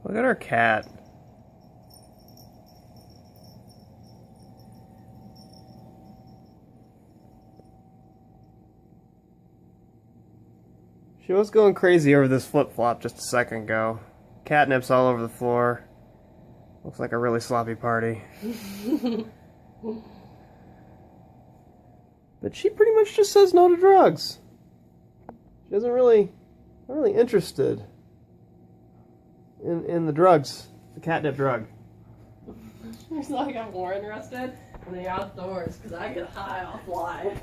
Look at our cat. She was going crazy over this flip-flop just a second ago. Catnip's all over the floor. Looks like a really sloppy party. But she pretty much just says no to drugs. She doesn't really, not really interested in the drugs, the catnip drug. She's like, I'm more interested in the outdoors because I get high off life.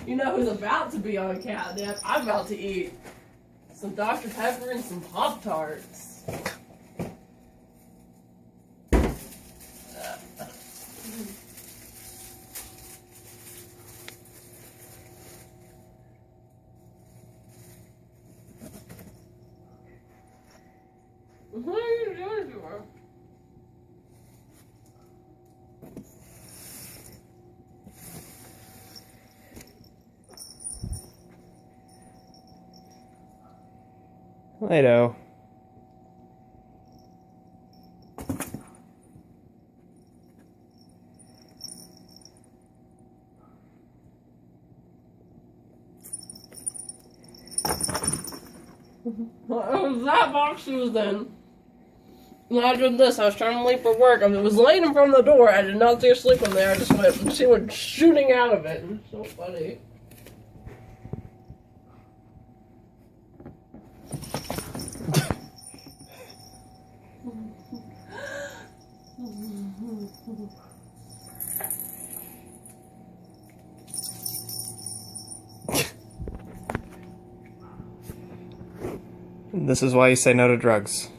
You know who's about to be on catnip? I'm about to eat some Dr. Pepper and some Pop-Tarts. What are you doing to her? Play-Doh. That box she was in. And I did this. I was trying to leave for work. I was laying in front of the door. I did not see her sleeping there. I just went, and she went shooting out of it. It's so funny. This is why you say no to drugs.